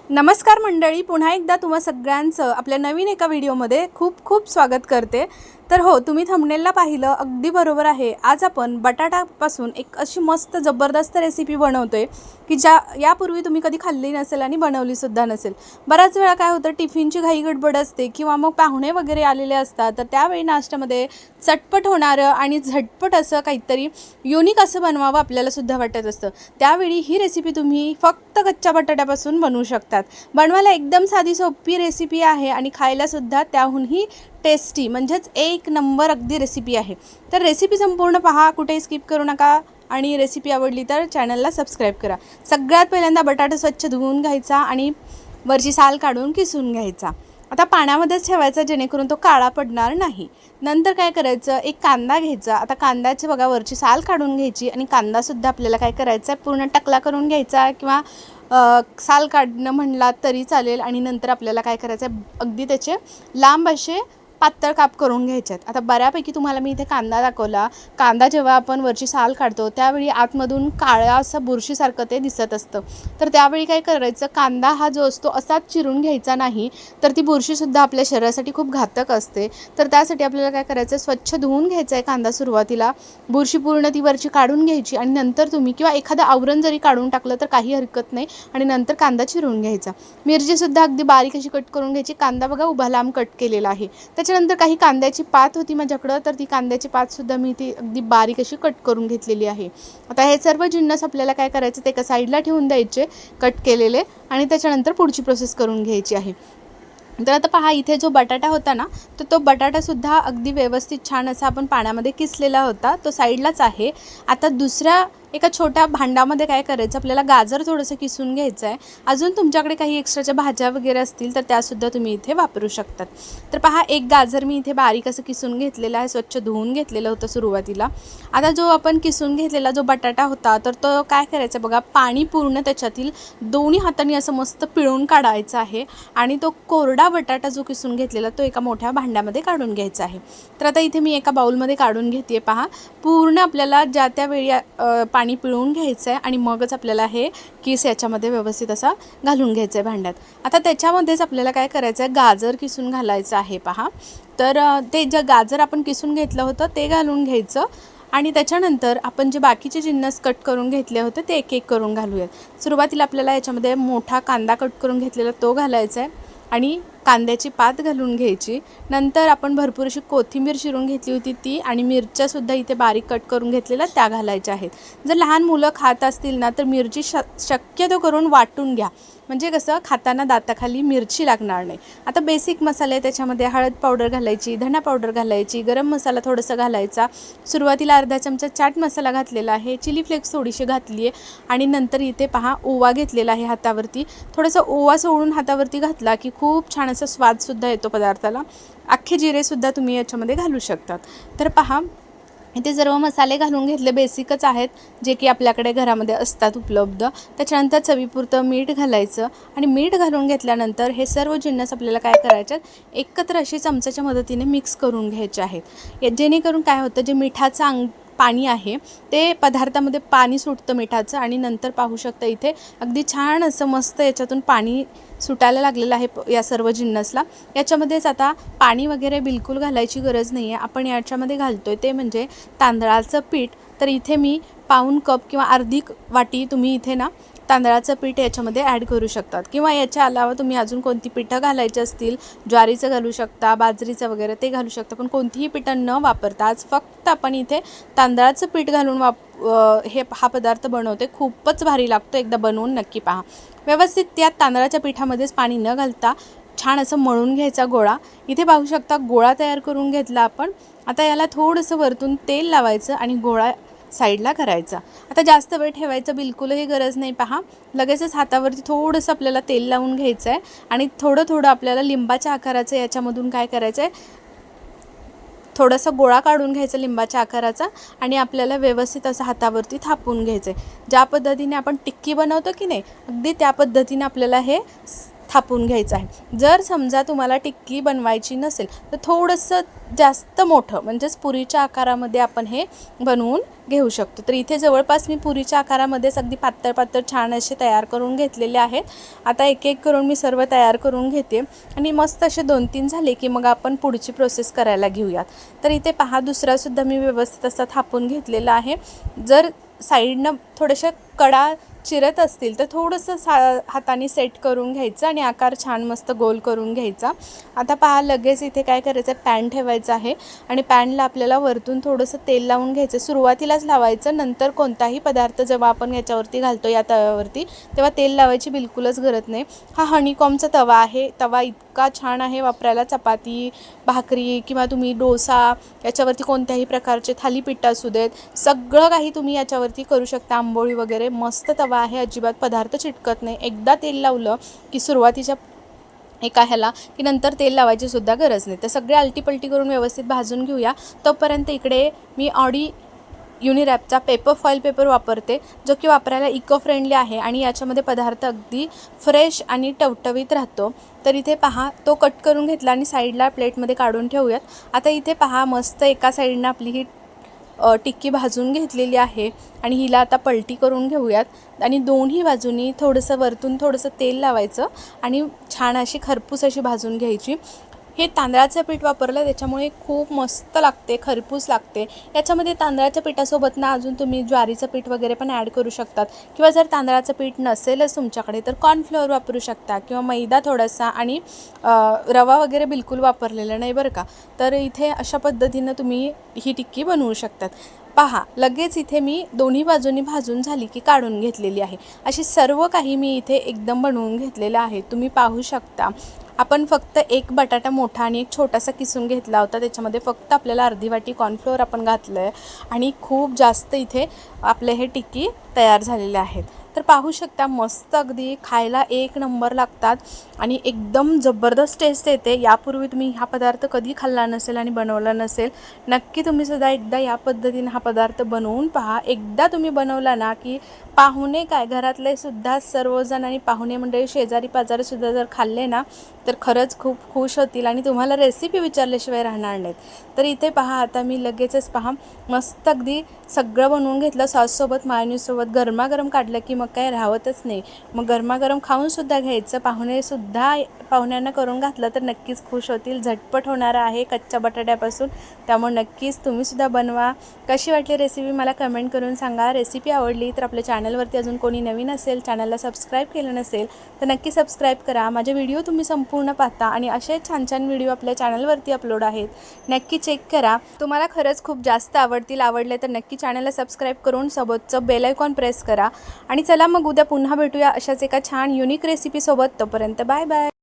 नमस्कार मंडळी, पुन्हा एकदा तुम्हा सगळ्यांचं आपल्या नवीन एका व्हिडिओमध्ये खूप खूप स्वागत करते। तर हो, तुम्ही थंबनेलला पाहिलं अगदी बरोबर आहे। आज आपण बटाटापासून एक अशी मस्त जबरदस्त रेसिपी बनवतोय की यापूर्वी तुम्ही कधी खाल्ली नसेल आणि बनवली सुद्धा नसेल। बराच वेळा काय होतं, टिफिनची घाई गडबड असते किंवा मग पाहुणे वगैरे आलेले असतात, तर त्यावेळी नाश्त्यामध्ये चटपट होणारं आणि झटपट असं काहीतरी युनिक असं बनवावं आपल्याला सुद्धा वाटत असतं। त्यावेळी ही रेसिपी तुम्ही फक्त कच्च्या बटाट्यापासून बनवू शकतात। बनवायला एकदम साधी सोपी रेसिपी आहे आणि खायला सुद्धा त्याहूनही टेस्टी, म्हणजेच एक नंबर अगदी रेसिपी आहे। तर रेसिपी संपूर्ण पहा, कुठेही स्किप करू नका आणि रेसिपी आवडली तर चॅनलला सबस्क्राईब करा। सगळ्यात पहिल्यांदा बटाटा स्वच्छ धुवून घ्यायचा आणि वरची साल काढून किसून घ्यायचा। आता पाण्यामध्येच ठेवायचा जेणेकरून तो काळा पडणार नाही। नंतर काय करायचं, एक कांदा घ्यायचा। आता कांद्याची बघा वरची साल काढून घ्यायची आणि कांदासुद्धा आपल्याला काय करायचं आहे, पूर्ण टकला करून घ्यायचा किंवा साल काढणं म्हणला तरी चालेल। आणि नंतर आपल्याला काय करायचं आहे, अगदी त्याचे लांब असे पातळ काप करून घ्यायचे आहेत। आता बऱ्यापैकी तुम्हाला मी इथे कांदा दाखवला। कांदा जेव्हा आपण वरची साल काढतो त्यावेळी आतमधून काळा असं बुरशीसारखं ते दिसत असतं, तर त्यावेळी काय करायचं, कांदा हा जो असतो असाच चिरून घ्यायचा नाही, तर ती बुरशीसुद्धा आपल्या शरीरासाठी खूप घातक असते। तर त्यासाठी आपल्याला काय करायचं, स्वच्छ धुवून घ्यायचा आहे कांदा सुरुवातीला, बुरशी पूर्ण ती वरची काढून घ्यायची आणि नंतर तुम्ही किंवा एखादं आवरण जरी काढून टाकलं तर काही हरकत नाही आणि नंतर कांदा चिरून घ्यायचा। मिरचीसुद्धा अगदी बारीक अशी कट करून घ्यायची। कांदा बघा उभा लांब कट केलेला आहे। त्याच्यानंतर काही कांद्याची पात होती माझ्याकडं, तर ती कांद्याची पातसुद्धा मी ती अगदी बारीक अशी कट करून घेतलेली आहे। आता हे सर्व जिन्नस आपल्याला काय करायचं, ते एका साईडला ठेवून द्यायचे कट केलेले आणि त्याच्यानंतर पुढची प्रोसेस करून घ्यायची आहे। तर आता पहा, इथे जो बटाटा होता ना, तर तो बटाटासुद्धा अगदी व्यवस्थित छान असा आपण पाण्यामध्ये किसलेला होता, तो साईडलाच आहे। आता दुसऱ्या एका छोट्या भांड्यामध्ये काय करायचं, आपल्याला गाजर थोडंसं किसून घ्यायचं आहे। अजून तुमच्याकडे काही एक्स्ट्राच्या भाज्या वगैरे असतील तर त्यासुद्धा तुम्ही इथे वापरू शकतात। तर पहा, एक गाजर मी इथे बारीक असं किसून घेतलेला आहे, स्वच्छ धुवून घेतलेलं होतं सुरुवातीला। आता जो आपण किसून घेतलेला जो बटाटा होता, तर तो काय करायचं बघा, पाणी पूर्ण त्याच्यातील दोन्ही हातांनी असं मस्त पिळून काढायचं आहे आणि तो कोरडा बटाटा जो किसून घेतलेला तो एका मोठ्या भांड्यामध्ये काढून घ्यायचा आहे। तर आता इथे मी एका बाउलमध्ये काढून घेते। पहा, पूर्ण आपल्याला ज्या त्यावेळी पाणी पिळून घ्यायचं आहे आणि मगच आपल्याला हे किस याच्यामध्ये व्यवस्थित असा घालून घ्यायचं आहे भांड्यात। आता त्याच्यामध्येच आपल्याला काय करायचं आहे, गाजर किसून घालायचं आहे। पहा, तर ते जे गाजर आपण किसून घेतलं होतं ते घालून घ्यायचं आणि त्याच्यानंतर आपण जे बाकीचे जिन्नस कट करून घेतले होते ते एक एक करून घालूयात। सुरुवातीला आपल्याला याच्यामध्ये मोठा कांदा कट करून घेतलेला तो घालायचा आहे आणि कांद्याची पात घालून घ्यायची। नंतर आपण भरपूर अशी कोथिंबीर चिरून घेतली होती ती आणि मिरच्यासुद्धा इथे बारीक कट करून घेतलेल्या त्या घालायच्या आहेत। जर लहान मुलं खात असतील ना, तर मिरची शक्यतो करून वाटून घ्या, म्हणजे कसं खाताना दाताखाली मिरची लागणार नाही। आता बेसिक मसाले, त्याच्यामध्ये हळद पावडर घालायची, धना पावडर घालायची, गरम मसाला थोडासा घालायचा। सुरुवातीला अर्धा चमचा चाट मसाला घातलेला आहे, चिली फ्लेक्स थोडीशी घातली आहे आणि नंतर इथे पहा ओवा घेतलेला आहे हातावरती। थोडासा ओवा सोडून हातावरती घातला की खूप छान असा स्वादसुद्धा येतो पदार्थाला। अख्खे जिरेसुद्धा तुम्ही याच्यामध्ये घालू शकतात। तर पहा, इथे सर्व मसाले घालून घेतले, बेसिकच आहेत जे की आपल्याकडे घरामध्ये असतात उपलब्ध। त्याच्यानंतर चवीपुरतं मीठ घालायचं आणि मीठ घालून घेतल्यानंतर हे सर्व जिन्नस आपल्याला काय करायचे, एकत्र अशी चमच्याच्या मदतीने मिक्स करून घ्यायचे आहेत। जेणेकरून काय होतं, जे मिठाचं पाणी आहे ते पदार्थामध्ये पाणी सुटतं मिठाचं आणि नंतर पाहू शकता इथे अगदी छान असं मस्त याच्यातून पाणी सुटायला लागलेलं आहे या सर्व जिन्नसला। याच्यामध्येच आता पाणी वगैरे बिलकुल घालायची गरज नाही आहे। आपण याच्यामध्ये घालतोय ते म्हणजे तांदळाचं पीठ। तर इथे मी पाऊण कप किंवा अर्धी वाटी तुम्ही इथे ना तांदळाचं पीठ याच्यामध्ये ॲड करू शकतात किंवा याच्या अलावा तुम्ही अजून कोणती पिठं घालायची असतील, ज्वारीचं घालू शकता, बाजरीचं वगैरे ते घालू शकता, पण कोणतीही पिठं न वापरता आज फक्त आपण इथे तांदळाचं पीठ घालून हा पदार्थ बनवते। खूपच भारी लागतो, एकदा बनवून नक्की पहा। व्यवस्थित त्या तांदळाच्या पिठामध्येच पाणी न घालता छान असं मळून घ्यायचा गोळा। इथे पाहू शकता गोळा तयार करून घेतला आपण। आता याला थोडंसं वरतून तेल लावायचं आणि गोळा साईडला करायचा। आता जास्त वेळ ठेवायचं बिलकुलही गरज नाही। पहा, लगेचच हातावरती थोडंसं आपल्याला तेल लावून घ्यायचं आहे आणि थोडं थोडं आपल्याला लिंबाच्या आकाराचं याच्यामधून काय करायचं आहे, थोडासा गोळा काढून घ्यायचा लिंबाच्या आकाराचा आणि आपल्याला व्यवस्थित असं हातावरती थापून घ्यायचं आहे। ज्या पद्धतीने आपण टिक्की बनवतो की नाही, अगदी त्या पद्धतीने आपल्याला हे थापून घ्यायचं आहे। जर समजा तुम्हाला टिक्की बनवायची नसेल तर थोडंसं जास्त मोठं म्हणजेच पुरीच्या आकारामध्ये आपण हे बनवून घेऊ शकतो। तर इथे जवळपास मी पुरीच्या आकारामध्येच अगदी पातळ पातळ छान असे तयार करून घेतलेले आहेत। आता एक एक करून मी सर्व तयार करून घेते आणि मस्त असे 2-3 झाले की मग आपण पुढची प्रोसेस करायला घेऊयात। तर इथे पहा दुसरासुद्धा मी व्यवस्थित असा थापून घेतलेला आहे। जर साईडनं थोड्याशा कडा चिरत असतील तर थोडंसं हाताने सेट करून घ्यायचं आणि आकार छान मस्त गोल करून घ्यायचा। आता पहा लगेच इथे काय करायचं आहे, पॅन ठेवायचं आहे आणि पॅनला आपल्याला वरतून थोडंसं तेल लावून घ्यायचं। सुरुवातीलाच लावायचं, नंतर कोणताही पदार्थ जेव्हा आपण याच्यावरती घालतो या तव्यावरती तेव्हा तेल लावायची बिलकुलच गरज नाही। हा हनीकॉमचा तवा आहे। तवा इतका छान आहे वापरायला, चपाती भाकरी किंवा तुम्ही डोसा याच्यावरती कोणत्याही प्रकारचे थालीपीठ असू देत सगळं काही तुम्ही याच्यावरती करू शकता। आंबोळी वगैरे मस्त तवा आहे, अजिबात पदार्थ चिटकत नाही। एकदा तेल लावलं की सुरुवातीच्या एका ह्याला की नंतर तेल लावायची सुद्धा गरज नाही। तर सगळे आलटीपलटी करून व्यवस्थित भाजून घेऊया। तोपर्यंत इकडे मी ऑडी युनिरॅपचा पेपर फॉईल पेपर वापरते जो की वापरायला इको फ्रेंडली आहे आणि याच्यामध्ये पदार्थ अगदी फ्रेश आणि टवटवीत राहतो। तर इथे पहा तो कट करून घेतला आणि साईडला प्लेटमध्ये काढून ठेवूयात। आता इथे पहा मस्त एका साईडनं आपली ही टिक्की भाजून घेतलेली आहे आणि हिला आता पलटी करून घेऊयात आणि दोन्ही बाजूनी थोडंसं वरतून थोडंसं तेल लावायचं आणि छान अशी खरपूस अशी भाजून घ्यायची। हे तांदळाचं पीठ वापरलं त्याच्यामुळे खूप मस्त लागते, खरपूस लागते। याच्यामध्ये तांदळाच्या पिठासोबत ना अजून तुम्ही ज्वारीचं पीठ वगैरे पण ॲड करू शकतात किंवा जर तांदळाचं पीठ नसेलच तुमच्याकडे तर कॉर्नफ्लोअर वापरू शकता किंवा मैदा थोडासा आणि रवा वगैरे बिलकुल वापरलेला नाही बरं का। तर इथे अशा पद्धतीनं तुम्ही ही टिक्की बनवू शकतात। पहा लगेच इथे मी दोन्ही बाजूंनी भाजून झाली की काढून घेतलेली आहे। अशी सर्व काही मी इथे एकदम बनवून घेतलेलं आहे, तुम्ही पाहू शकता। आपण फक्त एक बटाटा मोठा आणि एक छोटासा किसून घेतला होता, त्याच्यामध्ये फक्त आपल्याला अर्धी वाटी कॉर्नफ्लोअर आपण घातलं आहे आणि खूप जास्त इथे आपले हे टिक्की तयार झालेले आहेत। तर पाहू शकता मस्त अगदी खायला एक नंबर लागतात आणि एकदम जबरदस्त टेस्ट येते। यापूर्वी तुम्ही हा पदार्थ कधी खाल्ला नसेल आणि बनवला नसेल, नक्की तुम्ही सुद्धा एकदा या पद्धतीने हा पदार्थ बनवून पहा। एकदा तुम्ही बनवला ना की पाहुणे काय घरातले सुद्धा सर्वजण आणि पाहुणे मंडळी शेजारी पाजारीसुद्धा जर खाल्ले ना तर खरंच खूप खुश होतील आणि तुम्हाला रेसिपी विचारल्याशिवाय राहणार नाहीत। तर इथे पहा आता मी लगेचच पहा मस्त अगदी सगळं बनवून घेतलं सॉससोबत मायोनीजसोबत। गरमागरम काढलं की मग काय राहतच नाही, मग गरमागरम खाऊनसुद्धा घ्यायचं। पाहुण्यांना करून घातलं तर नक्कीच खुश होतील। झटपट होणार आहे कच्च्या बटाट्यापासून, त्यामुळे नक्कीच तुम्हीसुद्धा बनवा। कशी वाटली रेसिपी मला कमेंट करून सांगा। रेसिपी आवडली तर आपल्या चॅनलवरती अजून कोणी नवीन असेल, चॅनलला सबस्क्राईब केलं नसेल तर नक्की सबस्क्राईब करा। माझे व्हिडिओ तुम्ही संपूर्ण पाहता आणि असे छान छान व्हिडिओ आपल्या चॅनलवरती अपलोड आहेत, नक्की चेक करा। तुम्हाला खरंच खूप जास्त आवडले तर नक्की चॅनलला सबस्क्राईब करून सोबतचं बेल आयकॉन प्रेस करा। आणि चला मग उद्या पुन्हा भेटूया अशाच एका छान युनिक रेसिपीसोबत। तोपर्यंत बाय बाय।